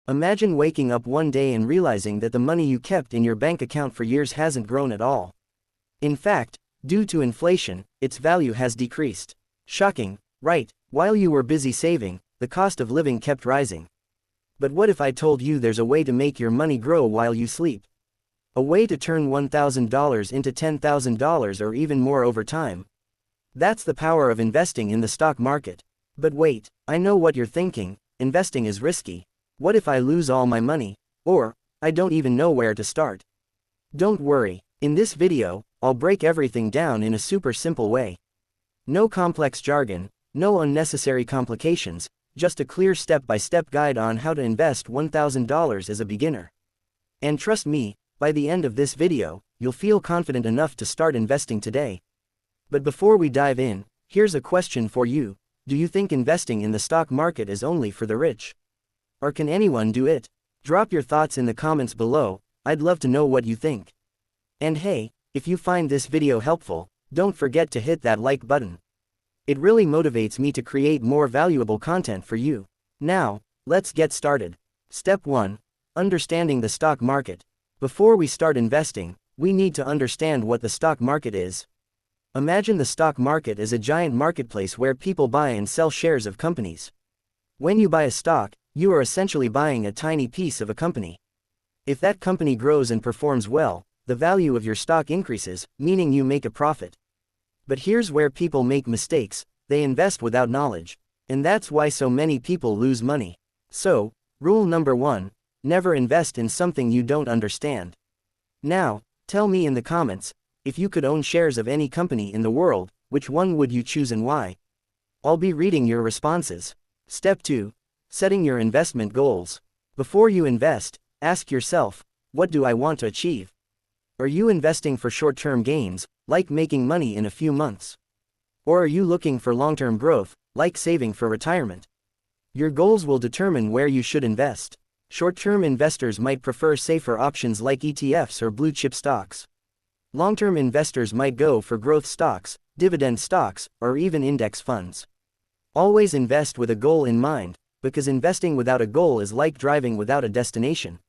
Imagine waking up one day and realizing that the money you kept in your bank account for years hasn't grown at all. In fact, due to inflation, its value has decreased. Shocking, right? While you were busy saving, the cost of living kept rising. But what if I told you there's a way to make your money grow while you sleep? A way to turn $1,000 into $10,000 or even more over time. That's the power of investing in the stock market. But wait, I know what you're thinking, investing is risky. What if I lose all my money? Or, I don't even know where to start. Don't worry, in this video, I'll break everything down in a super simple way. No complex jargon, no unnecessary complications, just a clear step-by-step guide on how to invest $1,000 as a beginner. And trust me, by the end of this video, you'll feel confident enough to start investing today. But before we dive in, here's a question for you. Do you think investing in the stock market is only for the rich? Or can anyone do it? Drop your thoughts in the comments below, I'd love to know what you think. And hey, if you find this video helpful, don't forget to hit that like button. It really motivates me to create more valuable content for you. Now, let's get started. Step 1. Understanding the stock market. Before we start investing, we need to understand what the stock market is. Imagine the stock market as a giant marketplace where people buy and sell shares of companies. When you buy a stock, you are essentially buying a tiny piece of a company. If that company grows and performs well, the value of your stock increases, meaning you make a profit. But here's where people make mistakes: they invest without knowledge. And that's why so many people lose money. So, rule number 1, never invest in something you don't understand. Now, tell me in the comments, if you could own shares of any company in the world, which one would you choose and why? I'll be reading your responses. Step 2. Setting your investment goals. Before you invest, ask yourself, what do I want to achieve? Are you investing for short-term gains, like making money in a few months? Or are you looking for long-term growth, like saving for retirement? Your goals will determine where you should invest. Short-term investors might prefer safer options like ETFs or blue-chip stocks. Long-term investors might go for growth stocks, dividend stocks, or even index funds. Always invest with a goal in mind, because investing without a goal is like driving without a destination.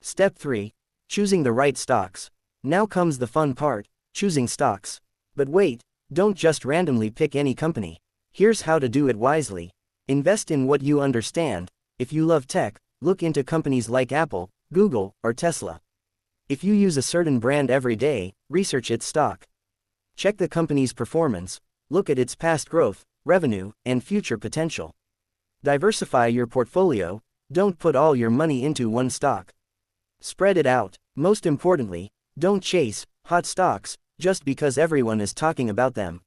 Step 3. Choosing the right stocks. Now comes the fun part, choosing stocks. But wait, don't just randomly pick any company. Here's how to do it wisely. Invest in what you understand. If you love tech, look into companies like Apple, Google, or Tesla. If you use a certain brand every day, research its stock. Check the company's performance, look at its past growth, revenue, and future potential. Diversify your portfolio, don't put all your money into one stock. Spread it out. Most importantly, don't chase hot stocks just because everyone is talking about them.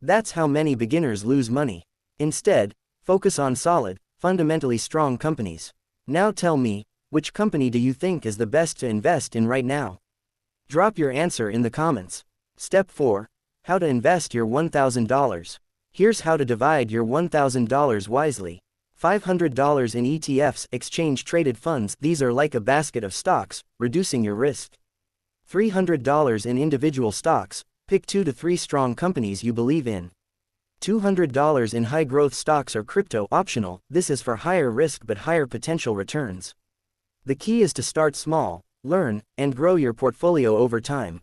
That's how many beginners lose money. Instead, focus on solid, fundamentally strong companies. Now tell me, which company do you think is the best to invest in right now? Drop your answer in the comments. Step 4. How to invest your $1,000. Here's how to divide your $1,000 wisely. $500 in ETFs, exchange-traded funds. These are like a basket of stocks, reducing your risk. $300 in individual stocks. Pick 2 to 3 strong companies you believe in. $200 in high-growth stocks or crypto, optional. This is for higher risk but higher potential returns. The key is to start small, learn, and grow your portfolio over time.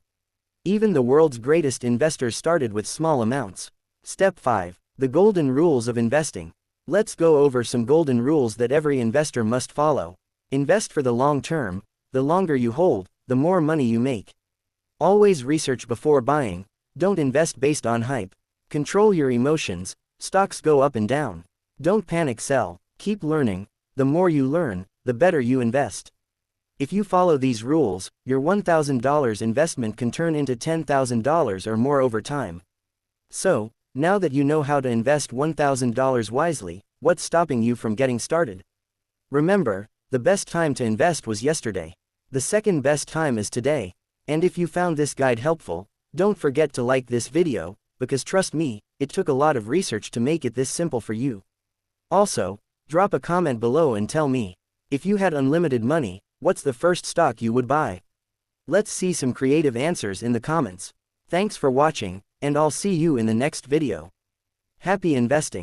Even the world's greatest investors started with small amounts. Step 5. The golden rules of investing. Let's go over some golden rules that every investor must follow. Invest for the long term. The longer you hold, the more money you make. Always research before buying. Don't invest based on hype. Control your emotions. Stocks go up and down. Don't panic sell. Keep learning. The more you learn, the better you invest. If you follow these rules, your $1,000 investment can turn into $10,000 or more over time. So, now that you know how to invest $1,000 wisely, what's stopping you from getting started? Remember, the best time to invest was yesterday. The second best time is today. And if you found this guide helpful, don't forget to like this video, because trust me, it took a lot of research to make it this simple for you. Also, drop a comment below and tell me, if you had unlimited money, what's the first stock you would buy? Let's see some creative answers in the comments. Thanks for watching, and I'll see you in the next video. Happy investing!